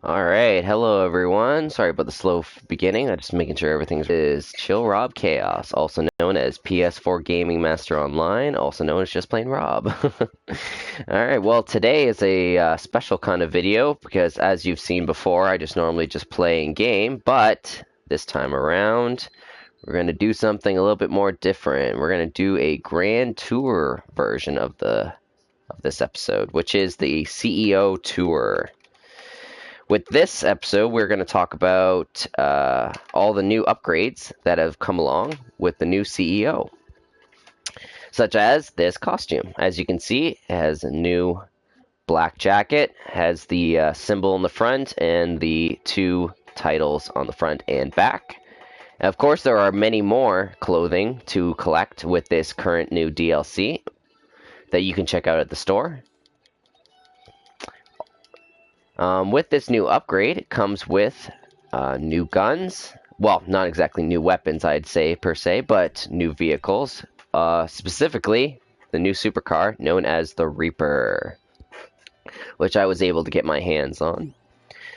Alright, hello everyone. Sorry about the slow beginning. I'm just making sure everything is ChillRobChaos, also known as PS4 Gaming Master Online, also known as just plain Rob. Alright, well today is a special kind of video because as you've seen before, I just normally just play in game, but this time around, we're going to do something a little bit more different. We're going to do a grand tour version of this episode, which is the CEO tour. With this episode, we're going to talk about all the new upgrades that have come along with the new CEO, such as this costume. As you can see, it has a new black jacket, has the symbol in the front, and the two titles on the front and back. And of course, there are many more clothing to collect with this current new DLC that you can check out at the store. With this new upgrade, it comes with new guns. Well, not exactly new weapons, I'd say, per se, but new vehicles. Specifically, the new supercar known as the Reaper, which I was able to get my hands on.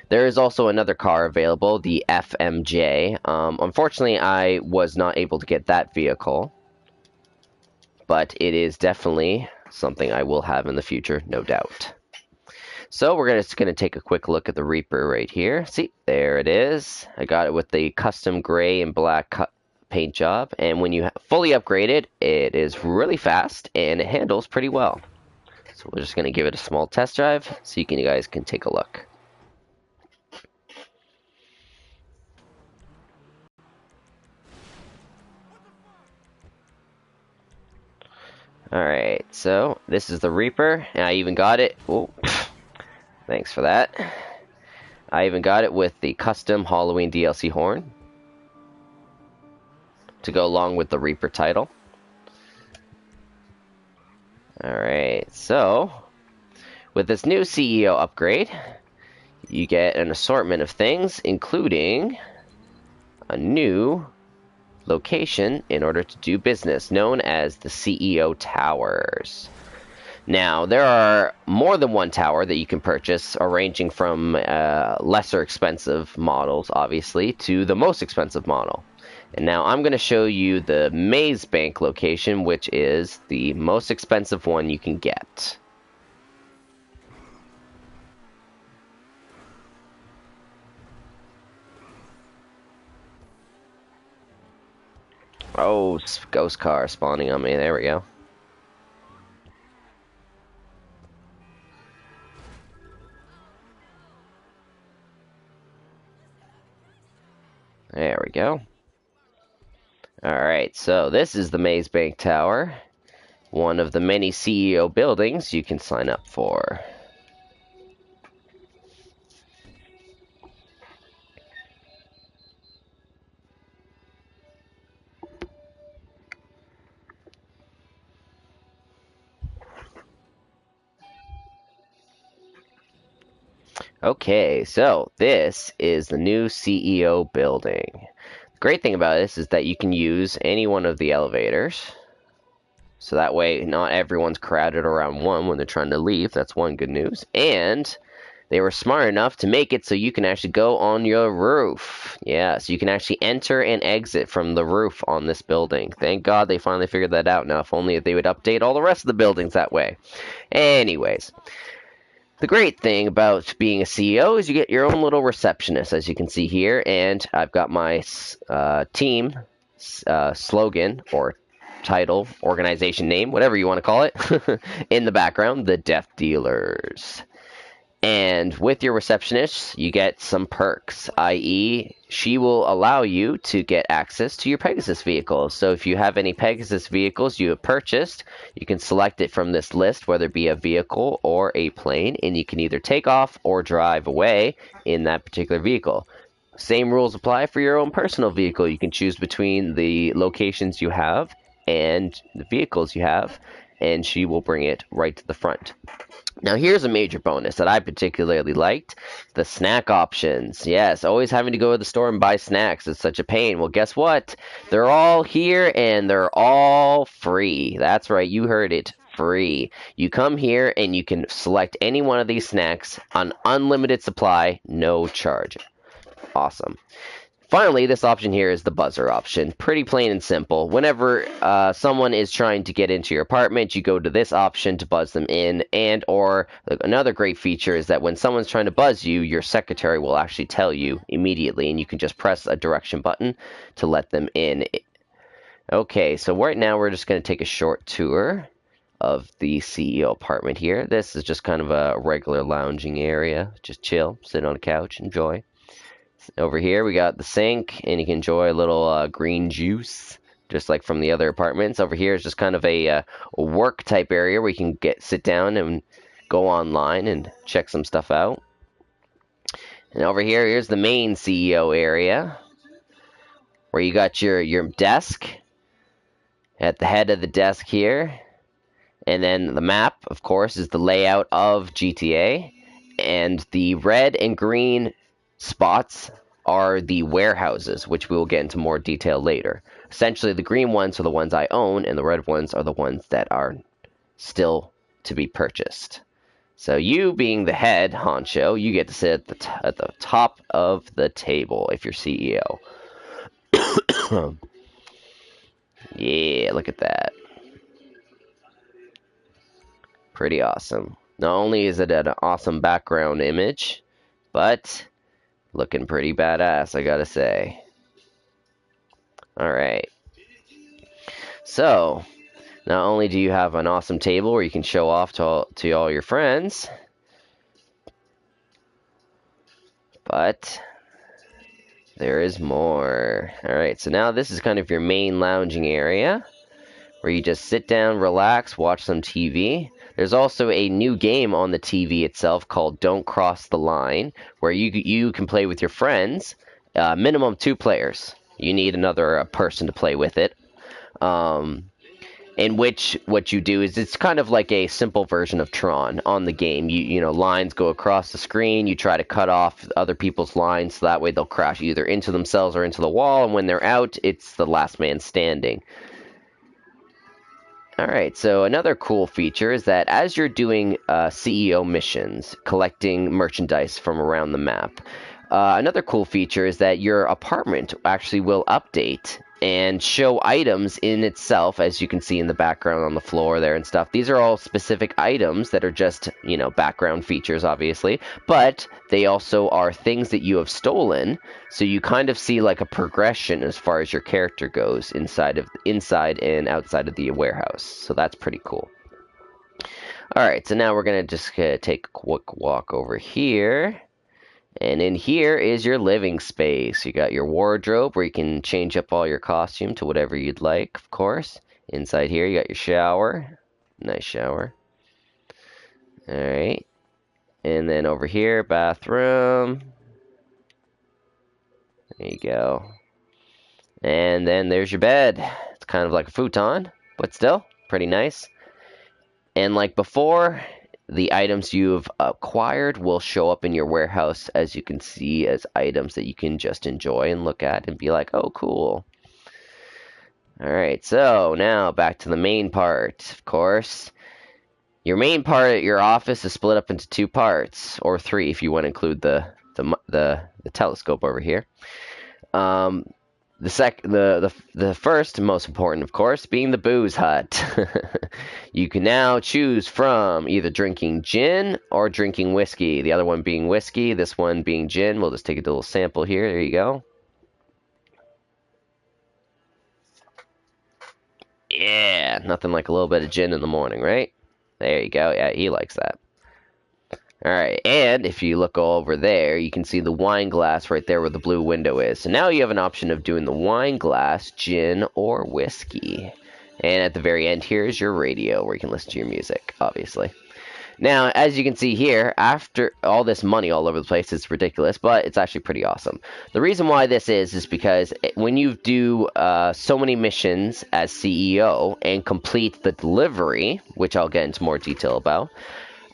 There is also another car available, the FMJ. Unfortunately, I was not able to get that vehicle, but it is definitely something I will have in the future, no doubt. So we're just going to take a quick look at the Reaper right here. See, there it is. I got it with the custom gray and black paint job. And when you fully upgrade it, it is really fast and it handles pretty well. So we're just going to give it a small test drive so you guys can take a look. Alright, so this is the Reaper. And I even got it. Oh, thanks for that. I even got it with the custom Halloween DLC horn to go along with the Reaper title. Alright, so with this new CEO upgrade, you get an assortment of things, including a new location in order to do business, known as the CEO Towers. Now, there are more than one tower that you can purchase, ranging from lesser expensive models, obviously, to the most expensive model. And now I'm going to show you the Maze Bank location, which is the most expensive one you can get. Oh, ghost car spawning on me. There we go. There we go. Alright, so this is the Maze Bank Tower. One of the many CEO buildings you can sign up for. Okay, so this is the new CEO building. The great thing about this is that you can use any one of the elevators. So that way, not everyone's crowded around one when they're trying to leave. That's one good news. And they were smart enough to make it so you can actually go on your roof. Yeah, so you can actually enter and exit from the roof on this building. Thank God they finally figured that out. Now, if only they would update all the rest of the buildings that way. Anyways. The great thing about being a CEO is you get your own little receptionist, as you can see here, and I've got my team slogan or title, organization name, whatever you want to call it, in the background, the Death Dealers. And with your receptionist, you get some perks, i.e., she will allow you to get access to your Pegasus vehicles. So if you have any Pegasus vehicles you have purchased, you can select it from this list, whether it be a vehicle or a plane, and you can either take off or drive away in that particular vehicle. Same rules apply for your own personal vehicle. You can choose between the locations you have and the vehicles you have, and she will bring it right to the front. Now here's a major bonus that I particularly liked, the snack options. Yes, always having to go to the store and buy snacks is such a pain. Well, guess what? They're all here and they're all free. That's right, you heard it. free. You come here and you can select any one of these snacks on unlimited supply, no charge. Awesome. Finally, this option here is the buzzer option. Pretty plain and simple. Whenever someone is trying to get into your apartment, you go to this option to buzz them in. And or another great feature is that when someone's trying to buzz you, your secretary will actually tell you immediately, and you can just press a direction button to let them in. Okay, so right now we're just going to take a short tour of the CEO apartment here. This is just kind of a regular lounging area. Just chill, sit on a couch, enjoy. Over here we got the sink, and you can enjoy a little green juice, just like from the other apartments. Over here is just kind of a work type area where you can sit down and go online and check some stuff out. And over here's the main CEO area, where you got your desk at the head of the desk here. And then the map, of course, is the layout of GTA. And the red and green spots are the warehouses, which we will get into more detail later. Essentially, the green ones are the ones I own, and the red ones are the ones that are still to be purchased. So you, being the head honcho, you get to sit at the top of the table if you're CEO. Yeah, look at that. Pretty awesome. Not only is it an awesome background image, but looking pretty badass, I gotta say. Alright. So, not only do you have an awesome table where you can show off to all your friends, but there is more. Alright, so now this is kind of your main lounging area, where you just sit down, relax, watch some TV. There's also a new game on the TV itself called Don't Cross the Line, where you can play with your friends, minimum 2 players. You need another person to play with it. In which what you do is it's kind of like a simple version of Tron on the game. You know, lines go across the screen. You try to cut off other people's lines so that way they'll crash either into themselves or into the wall. And when they're out, it's the last man standing. Alright, so another cool feature is that as you're doing CEO missions, collecting merchandise from around the map, another cool feature is that your apartment actually will update and show items in itself, as you can see in the background on the floor there and stuff. These are all specific items that are just, you know, background features, obviously, but they also are things that you have stolen, so you kind of see like a progression as far as your character goes inside and outside of the warehouse. So that's pretty cool. Alright, so now we're going to just take a quick walk over here. And in here is your living space. You got your wardrobe where you can change up all your costume to whatever you'd like, of course. Inside here you got your shower. Nice shower. Alright. And then over here, bathroom. There you go. And then there's your bed. It's kind of like a futon, but still pretty nice. And like before, the items you've acquired will show up in your warehouse, as you can see, as items that you can just enjoy and look at and be like, oh, cool. Alright, so now back to the main part, of course. Your main part at your office is split up into 2 parts, or 3 if you want to include the telescope over here. The first, most important, of course, being the booze hut. You can now choose from either drinking gin or drinking whiskey. The other one being whiskey, this one being gin. We'll just take a little sample here. There you go. Yeah, nothing like a little bit of gin in the morning, right? There you go. Yeah, he likes that. Alright, and if you look over there, you can see the wine glass right there where the blue window is. So now you have an option of doing the wine glass, gin, or whiskey. And at the very end here is your radio where you can listen to your music, obviously. Now, as you can see here, after all this money all over the place, it's ridiculous, but it's actually pretty awesome. The reason why this is because when you do so many missions as CEO and complete the delivery, which I'll get into more detail about,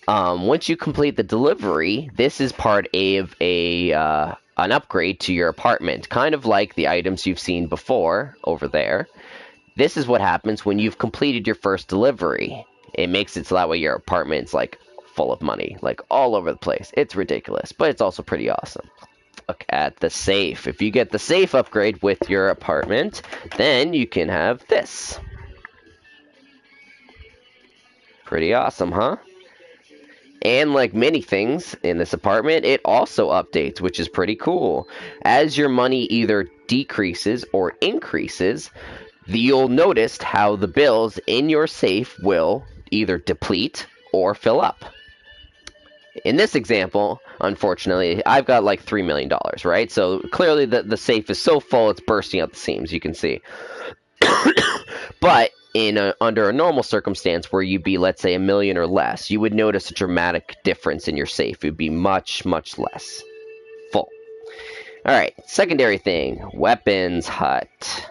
once you complete the delivery, this is part of an upgrade to your apartment, kind of like the items you've seen before over there. This is what happens when you've completed your first delivery. It makes it so that way your apartment's like full of money, like all over the place. It's ridiculous, but it's also pretty awesome. Look at the safe. If you get the safe upgrade with your apartment, then you can have this. Pretty awesome, huh? And like many things in this apartment, it also updates, which is pretty cool. As your money either decreases or increases, you'll notice how the bills in your safe will either deplete or fill up. In this example, unfortunately, I've got like $3 million, right? So clearly the safe is so full it's bursting out the seams, you can see. But under a normal circumstance where you'd be, let's say, $1 million or less, you would notice a dramatic difference in your safe. It would be much, much less full. All right, secondary thing, weapons hut.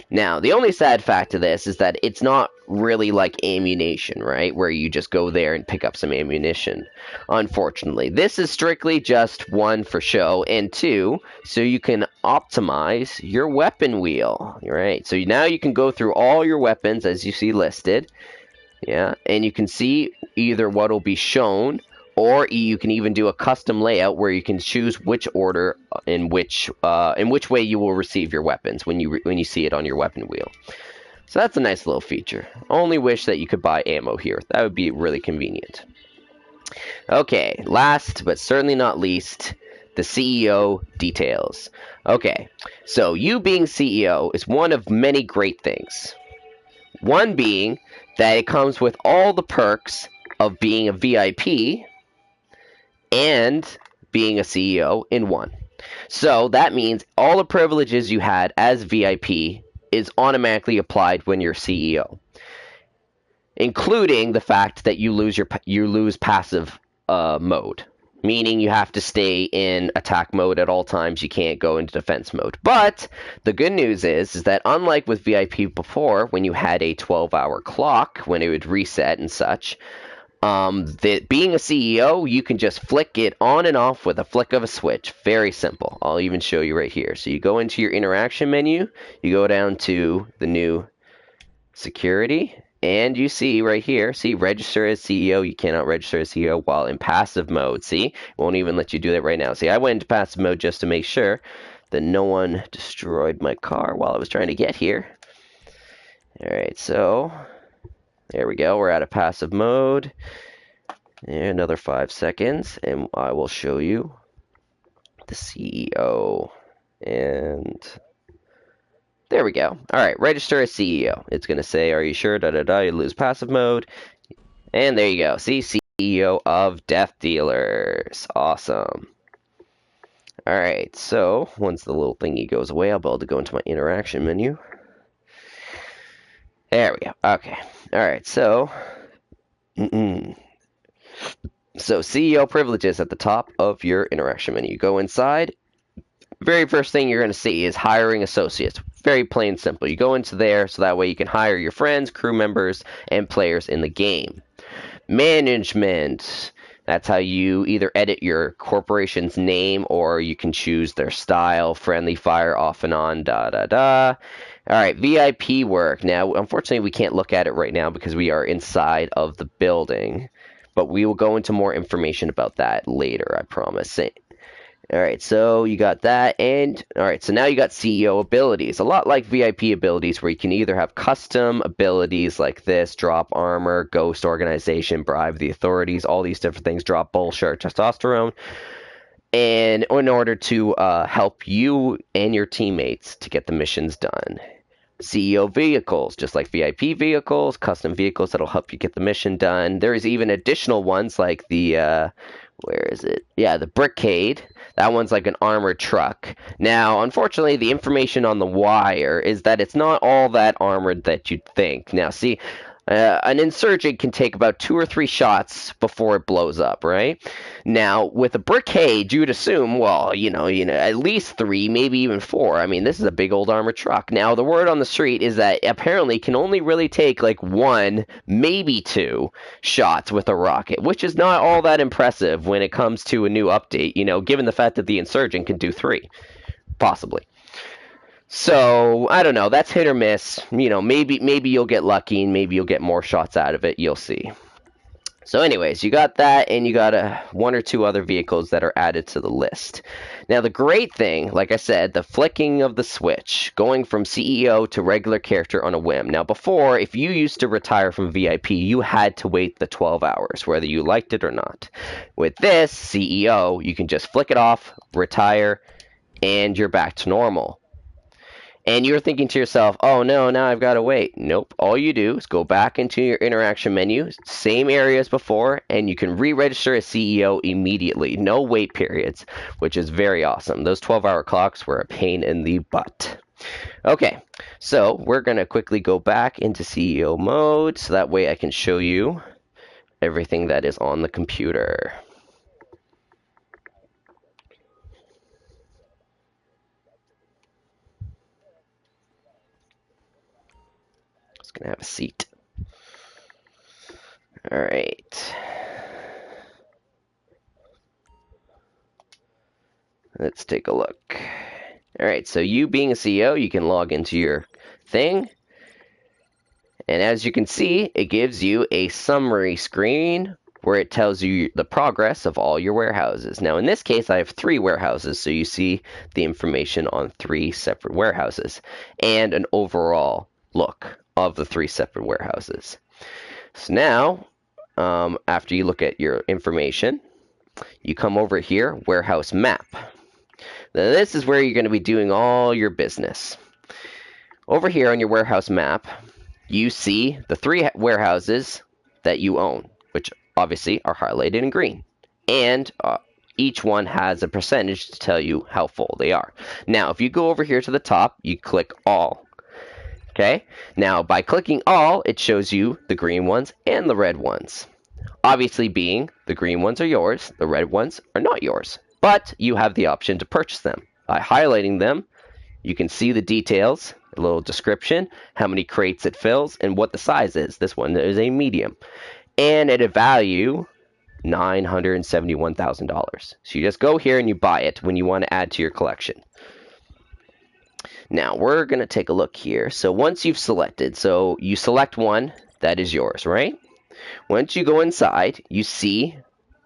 Now, the only sad fact to this is that it's not really like ammunition, right? Where you just go there and pick up some ammunition. Unfortunately, this is strictly just one for show, and two, so you can optimize your weapon wheel, right? So now you can go through all your weapons as you see listed, yeah, and you can see either what will be shown, or you can even do a custom layout where you can choose which order in which way you will receive your weapons when you see it on your weapon wheel. So that's a nice little feature. Only wish that you could buy ammo here. That would be really convenient. Okay, last but certainly not least, the CEO details. Okay, so you being CEO is one of many great things. One being that it comes with all the perks of being a VIP and being a CEO in one. So that means all the privileges you had as VIP is automatically applied when you're CEO, including the fact that you lose passive mode, meaning you have to stay in attack mode at all times. You can't go into defense mode. But the good news is that unlike with VIP before, when you had a 12-hour clock when it would reset and such, being a CEO, you can just flick it on and off with a flick of a switch. Very simple. I'll even show you right here. So you go into your interaction menu, you go down to the new security, and you see right here, see, register as CEO. You cannot register as CEO while in passive mode. See, it won't even let you do that right now. See, I went into passive mode just to make sure that no one destroyed my car while I was trying to get here. All right, so there we go. We're out of passive mode. And another 5 seconds, and I will show you the CEO. And there we go. All right, register as CEO. It's going to say, are you sure? You lose passive mode. And there you go. See, CEO of Death Dealers. Awesome. All right, so once the little thingy goes away, I'll be able to go into my interaction menu. There we go. Okay. All right, so so CEO privileges at the top of your interaction menu. You go inside. Very first thing you're going to see is hiring associates. Very plain and simple. You go into there so that way you can hire your friends, crew members, and players in the game. Management. That's how you either edit your corporation's name or you can choose their style, friendly fire, off and on, All right, VIP work. Now, unfortunately, we can't look at it right now because we are inside of the building, but we will go into more information about that later, I promise. All right, so you got that, and all right, so now you got CEO abilities, a lot like VIP abilities, where you can either have custom abilities like this, drop armor, ghost organization, bribe the authorities, all these different things, drop bullshit, testosterone, and in order to help you and your teammates to get the missions done. CEO vehicles, just like VIP vehicles, custom vehicles that'll help you get the mission done. There's even additional ones like the, where is it? Yeah, the Brickade. That one's like an armored truck. Now, unfortunately, the information on the wire is that it's not all that armored that you'd think. Now, see, an insurgent can take about 2 or 3 shots before it blows up, right? Now, with a Brickade, you'd assume, well, you know, at least 3, maybe even 4. I mean, this is a big old armored truck. Now, the word on the street is that apparently can only really take like 1, maybe 2 shots with a rocket, which is not all that impressive when it comes to a new update, you know, given the fact that the insurgent can do 3, possibly. So I don't know. That's hit or miss. You know, maybe you'll get lucky and maybe you'll get more shots out of it. You'll see. So anyways, you got that, and you got one or two other vehicles that are added to the list. Now, the great thing, like I said, the flicking of the switch, going from CEO to regular character on a whim. Now, before, if you used to retire from VIP, you had to wait the 12 hours, whether you liked it or not. With this, CEO, you can just flick it off, retire, and you're back to normal. And you're thinking to yourself, oh no, now I've got to wait. Nope. All you do is go back into your interaction menu, same area as before, and you can re-register as CEO immediately. No wait periods, which is very awesome. Those 12-hour clocks were a pain in the butt. Okay, so we're going to quickly go back into CEO mode, so that way I can show you everything that is on the computer. Just going to have a seat. All right. Let's take a look. All right, so you being a CEO, you can log into your thing. And as you can see, it gives you a summary screen where it tells you the progress of all your warehouses. Now, in this case, I have 3 warehouses, so you see the information on 3 separate warehouses and an overall look of the 3 separate warehouses. So now, after you look at your information, you come over here, warehouse map. Now, this is where you're going to be doing all your business. Over here on your warehouse map, you see the 3 warehouses that you own, which obviously are highlighted in green. And each one has a percentage to tell you how full they are. Now, if you go over here to the top, you click all. Okay? Now, by clicking all, it shows you the green ones and the red ones. Obviously being the green ones are yours, the red ones are not yours. But you have the option to purchase them. By highlighting them, you can see the details, a little description, how many crates it fills, and what the size is. This one is a medium. And at a value, $971,000. So you just go here and you buy it when you want to add to your collection. Now, we're going to take a look here. So once you've selected, so you select one, that is yours, right? Once you go inside, you see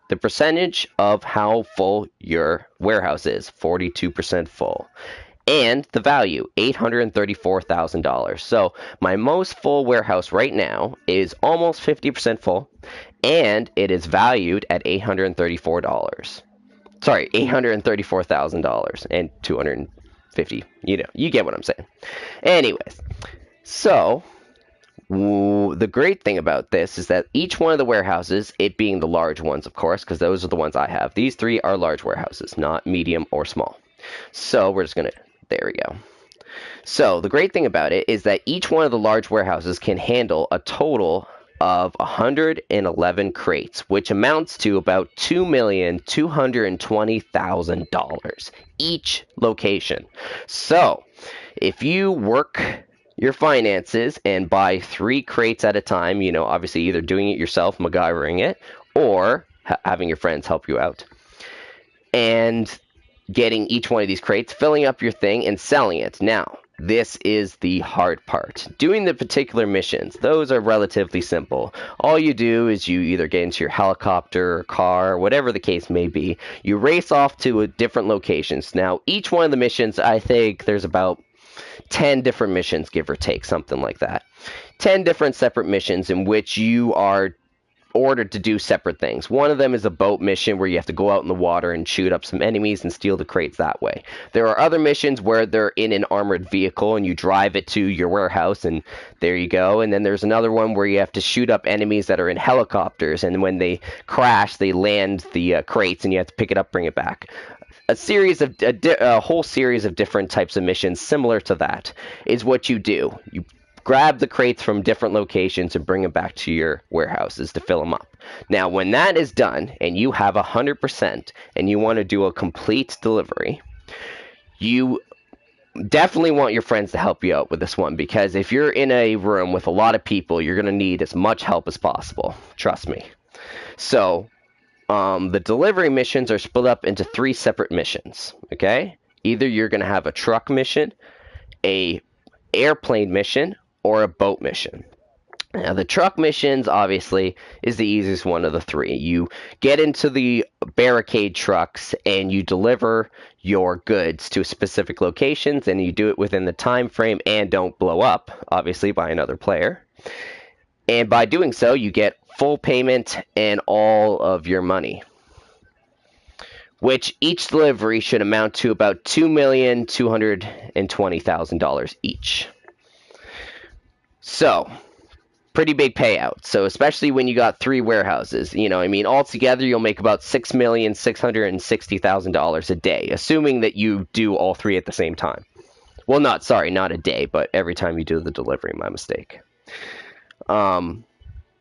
the percentage of how full your warehouse is, 42% full. And the value, $834,000. So my most full warehouse right now is almost 50% full, and it is valued at $834. Sorry, $834,000 and 250. You know, you get what I'm saying. Anyways, so the great thing about this is that each one of the warehouses, it being the large ones, of course, because those are the ones I have. These 3 are large warehouses, not medium or small. So we're just going to, there we go. So the great thing about it is that each one of the large warehouses can handle a total of 111 crates, which amounts to about $2,220,000 each location. So if you work your finances and buy 3 crates at a time, you know, obviously either doing it yourself, MacGyvering it, or having your friends help you out, and getting each one of these crates, filling up your thing, and selling it. Now, this is the hard part. Doing the particular missions, those are relatively simple. All you do is you either get into your helicopter or car, whatever the case may be. You race off to different locations. Now, each one of the missions, I think there's about 10 different missions, give or take, something like that. 10 different separate missions in which you are ordered to do separate things. One of them is a boat mission where you have to go out in the water and shoot up some enemies and steal the crates that way. There are other missions where they're in an armored vehicle and you drive it to your warehouse and there you go. And then there's another one where you have to shoot up enemies that are in helicopters, and when they crash, they land the crates and you have to pick it up, bring it back. A whole series of different types of missions similar to that is what you do. You grab the crates from different locations and bring them back to your warehouses to fill them up. Now, when that is done and you have 100% and you want to do a complete delivery, you definitely want your friends to help you out with this one, because if you're in a room with a lot of people, you're going to need as much help as possible. Trust me. So, the delivery missions are split up into 3 separate missions, okay? Either you're going to have a truck mission, a airplane mission or a boat mission. Now, the truck missions, obviously, is the easiest one of the three. You get into the barricade trucks and you deliver your goods to specific locations, and you do it within the time frame and don't blow up, obviously, by another player. And by doing so, you get full payment and all of your money, which each delivery should amount to about $2,220,000 each. So, pretty big payout. So especially when you got 3 warehouses, altogether you'll make about $6,660,000 a day, assuming that you do all 3 at the same time. Well, not a day, but every time you do the delivery, my mistake.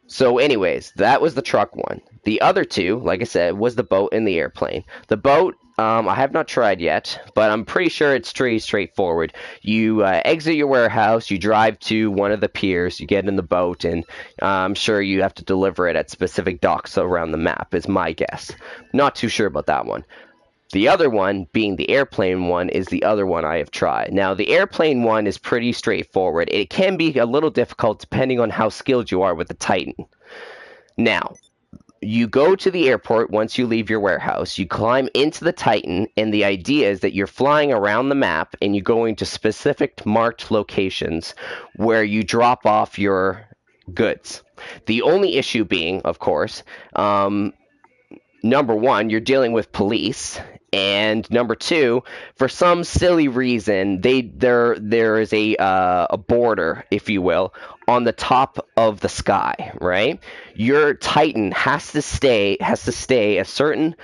So anyways, that was the truck one. The other 2, like I said, was the boat and the airplane. The boat, I have not tried yet, but I'm pretty sure it's pretty straightforward. You exit your warehouse, you drive to one of the piers, you get in the boat, and I'm sure you have to deliver it at specific docks around the map, is my guess. Not too sure about that one. The other one, being the airplane one, is the other one I have tried. Now, the airplane one is pretty straightforward. It can be a little difficult depending on how skilled you are with the Titan. Now, you go to the airport once you leave your warehouse, you climb into the Titan, and the idea is that you're flying around the map and you're going to specific marked locations where you drop off your goods. The only issue being, of course, number 1, you're dealing with police, and number 2, for some silly reason, there is a border, if you will, on the top of the sky, right? Your Titan has to stay a certain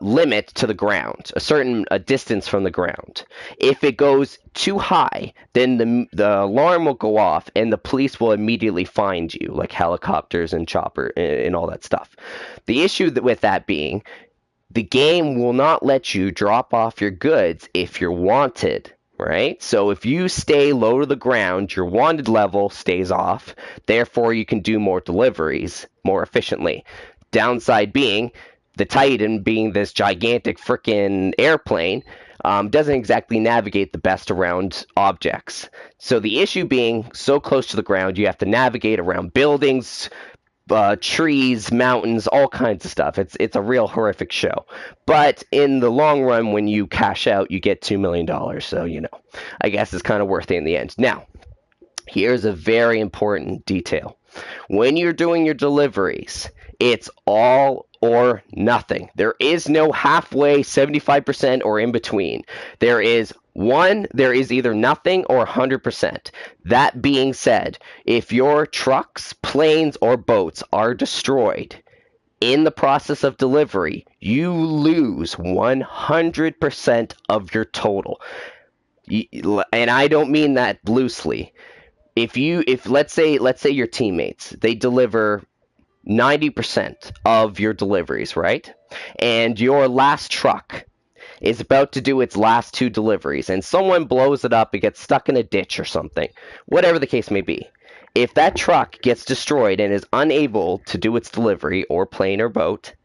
limit to the ground, a certain distance from the ground. If it goes too high, then the alarm will go off and the police will immediately find you, like helicopters and chopper and all that stuff. The issue with that being, the game will not let you drop off your goods if you're wanted, right? So if you stay low to the ground, your wanted level stays off. Therefore, you can do more deliveries more efficiently. Downside being, the Titan, being this gigantic frickin' airplane, doesn't exactly navigate the best around objects. So the issue being so close to the ground, you have to navigate around buildings, trees, mountains, all kinds of stuff. It's a real horrific show. But in the long run, when you cash out, you get $2 million. So, I guess it's kind of worth it in the end. Now, here's a very important detail. When you're doing your deliveries, it's all or nothing. There is no halfway, 75%, or in between. There is either nothing or 100%. That being said, if your trucks, planes, or boats are destroyed in the process of delivery, you lose 100% of your total. And I don't mean that loosely. If let's say your teammates, they deliver 90% of your deliveries, right? And your last truck is about to do its last 2 deliveries, and someone blows it up, it gets stuck in a ditch or something, whatever the case may be. If that truck gets destroyed and is unable to do its delivery, or plane or boat,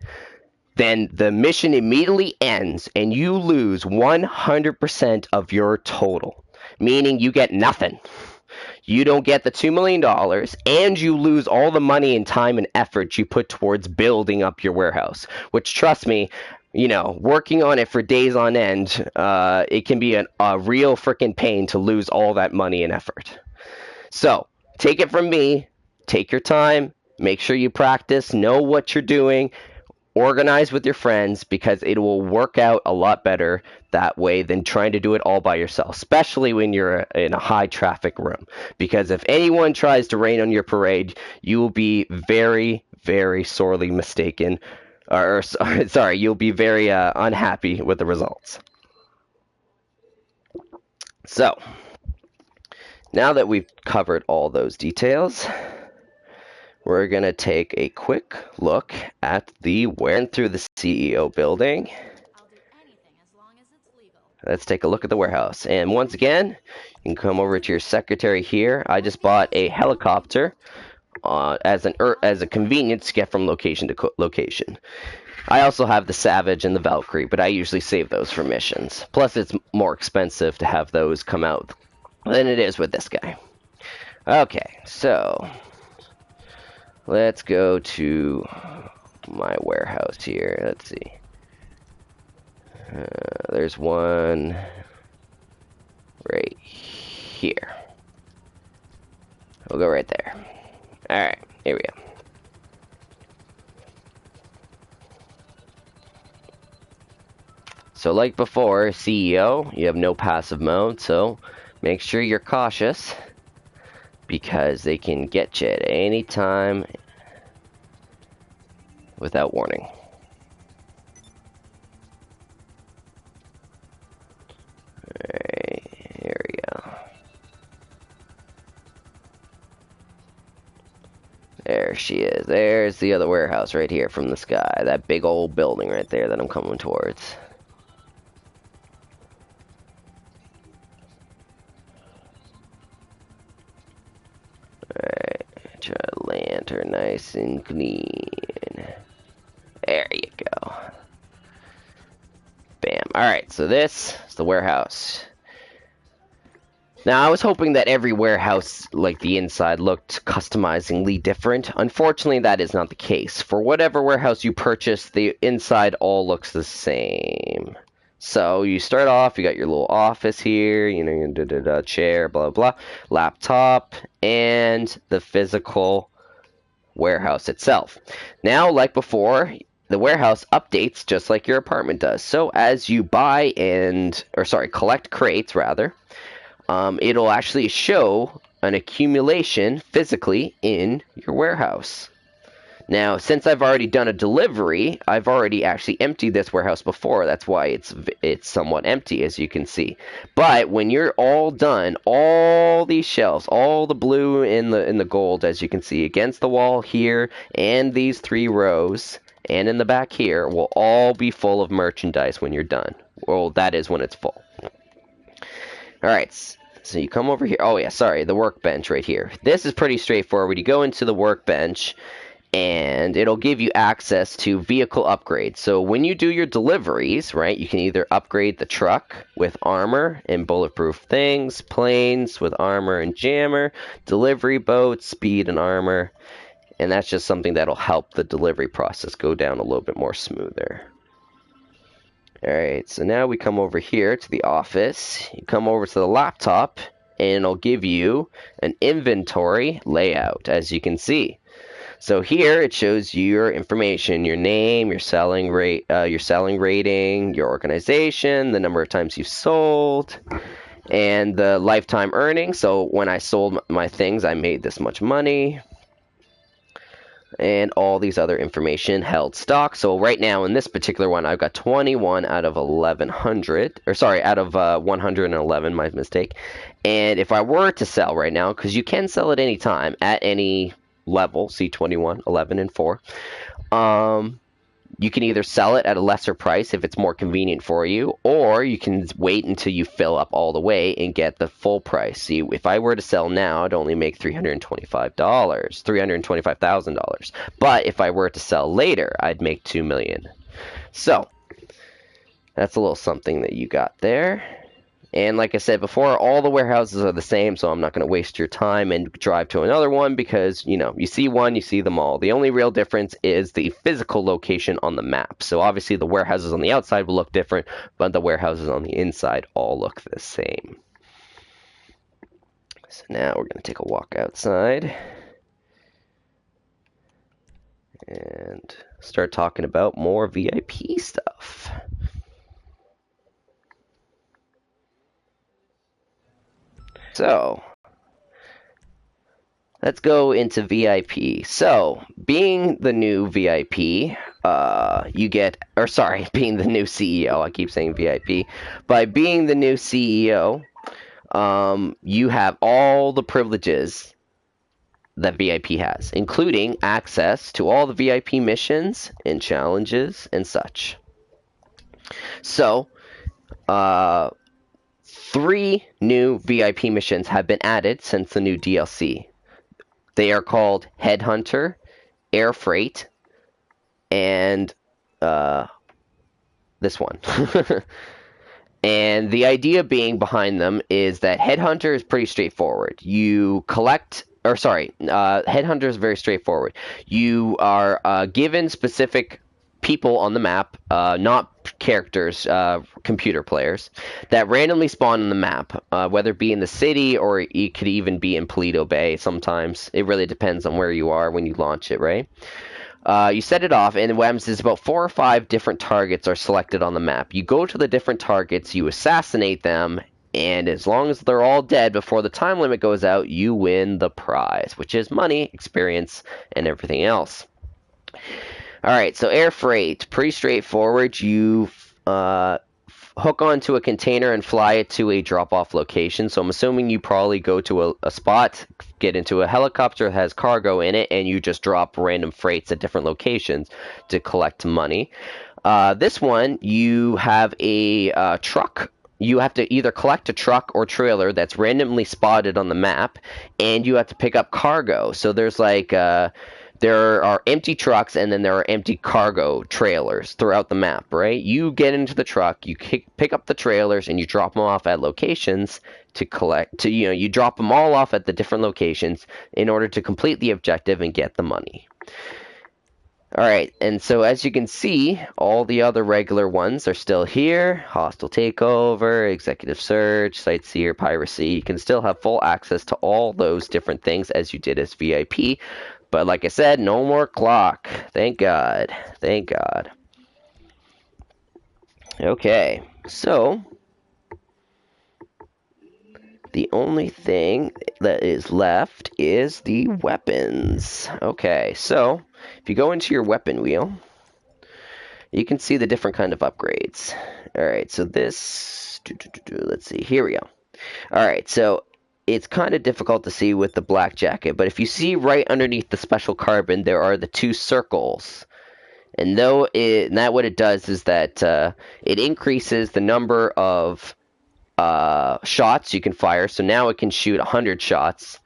then the mission immediately ends and you lose 100% of your total, meaning you get nothing. You don't get the $2 million, and you lose all the money and time and effort you put towards building up your warehouse, which, trust me, working on it for days on end, it can be a real freaking pain to lose all that money and effort. So, take it from me, take your time, make sure you practice, know what you're doing, organize with your friends, because it will work out a lot better that way than trying to do it all by yourself, especially when you're in a high traffic room. Because if anyone tries to rain on your parade, you will be very, very sorely mistaken, or sorry, you'll be very unhappy with the results. So, now that we've covered all those details, we're going to take a quick look at through the CEO building. Let's take a look at the warehouse. And once again, you can come over to your secretary here. I just bought a helicopter as a convenience to get from location to location. I also have the Savage and the Valkyrie, but I usually save those for missions. Plus, it's more expensive to have those come out than it is with this guy. Okay, so let's go to my warehouse here. Let's see. There's one right here. We'll go right there. Alright, here we go. So like before, CEO, you have no passive mode, so make sure you're cautious because they can get you at any time without warning. Alright, here we go. There she is. There's the other warehouse right here from the sky. That big old building right there that I'm coming towards. Alright, try to land her nice and clean. There you go. Bam. Alright, so this is the warehouse. Now, I was hoping that every warehouse, like the inside, looked customizingly different. Unfortunately, that is not the case. For whatever warehouse you purchase, the inside all looks the same. So, you start off, you got your little office here, you know, your chair, blah, blah, laptop, and the physical warehouse itself. Now, like before, the warehouse updates just like your apartment does. So, as you buy collect crates, rather, it'll actually show an accumulation physically in your warehouse. Now, since I've already done a delivery, I've already actually emptied this warehouse before. That's why it's somewhat empty, as you can see. But when you're all done, all these shelves, all the blue and the gold, as you can see, against the wall here, and these 3 rows, and in the back here, will all be full of merchandise when you're done. Well, that is when it's full. Alright, so you come over here. Oh yeah, sorry, the workbench right here. This is pretty straightforward. You go into the workbench, and it'll give you access to vehicle upgrades. So when you do your deliveries, right, you can either upgrade the truck with armor and bulletproof things, planes with armor and jammer, delivery boats, speed and armor, and that's just something that'll help the delivery process go down a little bit more smoother. Alright, so now we come over here to the office. You come over to the laptop, and it'll give you an inventory layout, as you can see. So here it shows you your information, your name, your selling rate, your selling rating, your organization, the number of times you've sold, and the lifetime earnings. So when I sold my things, I made this much money. And all these other information held stock. So right now in this particular one, I've got 21 out of 1100, or sorry, out of 111, my mistake. And if I were to sell right now, because you can sell at any time, at any level, see 21, 11, and 4, you can either sell it at a lesser price if it's more convenient for you, or you can wait until you fill up all the way and get the full price. See, if I were to sell now, I'd only make $325,000. But if I were to sell later, I'd make $2 million. So, that's a little something that you got there. And like I said before, all the warehouses are the same, so I'm not going to waste your time and drive to another one because, you know, you see one, you see them all. The only real difference is the physical location on the map. So obviously the warehouses on the outside will look different, but the warehouses on the inside all look the same. So now we're going to take a walk outside and start talking about more VIP stuff. So, let's go into VIP. So, being the new VIP, being the new CEO, I keep saying VIP. By being the new CEO, you have all the privileges that VIP has, including access to all the VIP missions and challenges and such. So, 3 new VIP missions have been added since the new DLC. They are called Headhunter, Air Freight, and this one. And the idea being behind them is that Headhunter is pretty straightforward. You collect, or sorry, Headhunter is very straightforward. You are given specific people on the map, not characters, computer players, that randomly spawn on the map, whether it be in the city or it could even be in Paleto Bay sometimes. It really depends on where you are when you launch it, right? You set it off, and what happens is about 4 or 5 different targets are selected on the map. You go to the different targets, you assassinate them, and as long as they're all dead before the time limit goes out, you win the prize, which is money, experience, and everything else. Alright, so air freight, pretty straightforward. You hook onto a container and fly it to a drop-off location. So I'm assuming you probably go to a spot, get into a helicopter that has cargo in it, and you just drop random freights at different locations to collect money. This one, you have a truck. You have to either collect a truck or trailer that's randomly spotted on the map, and you have to pick up cargo. So there's like there are empty trucks and then there are empty cargo trailers throughout the map, right? You get into the truck, you pick up the trailers, and you drop them off at locations to collect. You drop them all off at the different locations in order to complete the objective and get the money. Alright, and so as you can see, all the other regular ones are still here. Hostile takeover, executive search, sightseer, piracy. You can still have full access to all those different things as you did as VIP. But like I said, no more clock. Thank God. Thank God. Okay, so the only thing that is left is the weapons. Okay, so if you go into your weapon wheel, you can see the different kind of upgrades. Alright, so this, let's see, here we go. Alright, so it's kind of difficult to see with the black jacket, but if you see right underneath the special carbon, there are the 2 circles. And that what it does is that it increases the number of shots you can fire. So now it can shoot 100 shots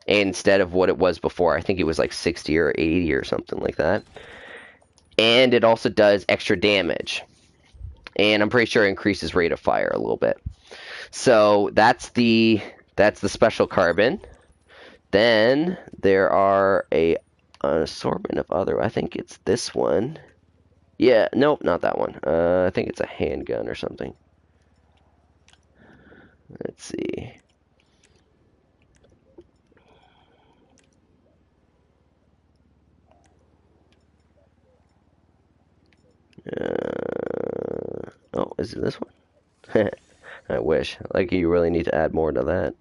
instead of what it was before. I think it was like 60 or 80 or something like that. And it also does extra damage. And I'm pretty sure it increases rate of fire a little bit. So that's the special carbon. Then there are an assortment of other. I think it's this one. Yeah, nope, not that one. I think it's a handgun or something. Let's see. Oh, is it this one? I wish. Like, you really need to add more to that.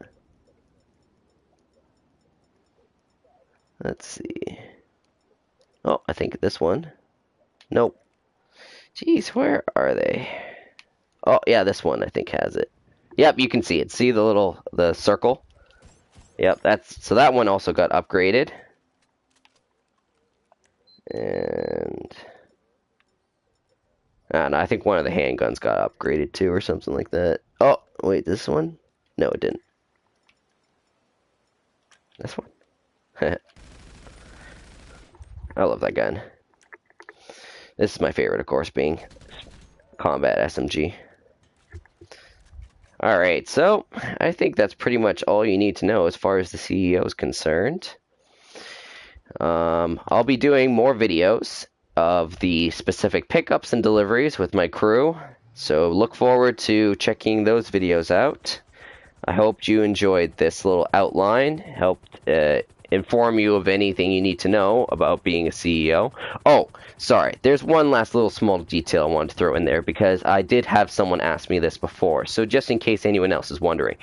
Let's see. Oh, I think this one. Nope. Jeez, where are they? Oh, yeah, this one I think has it. Yep, you can see it. See the circle? Yep, so that one also got upgraded. And I think one of the handguns got upgraded too, or something like that. Oh, wait, this one? No, it didn't. This one? I love that gun. This is my favorite, of course, being combat SMG. Alright, so I think that's pretty much all you need to know as far as the CEO is concerned. I'll be doing more videos of the specific pickups and deliveries with my crew, so look forward to checking those videos out. I hope you enjoyed this little outline, helped inform you of anything you need to know about being a CEO. Oh, sorry, there's one last little small detail I wanted to throw in there, because I did have someone ask me this before, so just in case anyone else is wondering.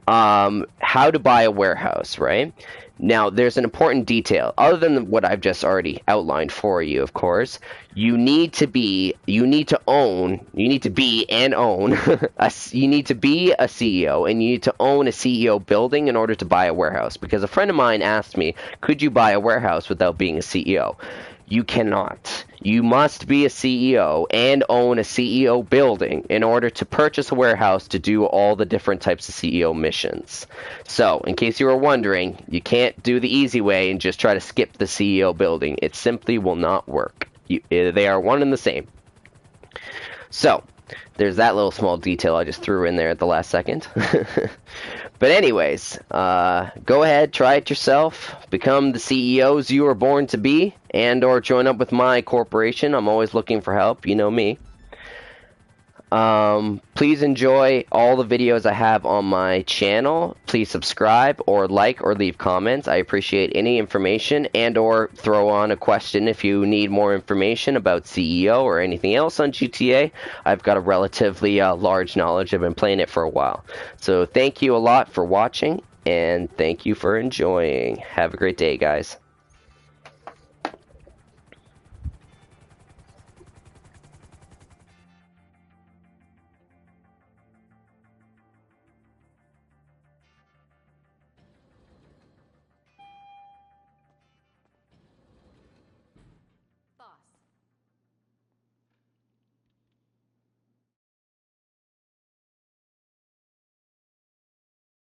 How to buy a warehouse, right? Now, there's an important detail. Other than what I've just already outlined for you, of course, you need to be and own, you need to be a CEO, and you need to own a CEO building in order to buy a warehouse. Because a friend of mine asked me, could you buy a warehouse without being a CEO? You cannot. You must be a CEO and own a CEO building in order to purchase a warehouse to do all the different types of CEO missions. So, in case you were wondering, you can't do the easy way and just try to skip the CEO building. It simply will not work. They are one and the same. So, There's that little small detail I just threw in there at the last second. But anyways, go ahead, try it yourself. Become the CEOs you were born to be, and or join up with my corporation. I'm always looking for help. You know me. Please enjoy all the videos I have on my channel. Please subscribe or like or leave comments. I appreciate any information, and or throw on a question if you need more information about CEO or anything else on GTA. I've got a relatively large knowledge. I've been playing it for a while. So thank you a lot for watching, and thank you for enjoying. Have a great day, guys.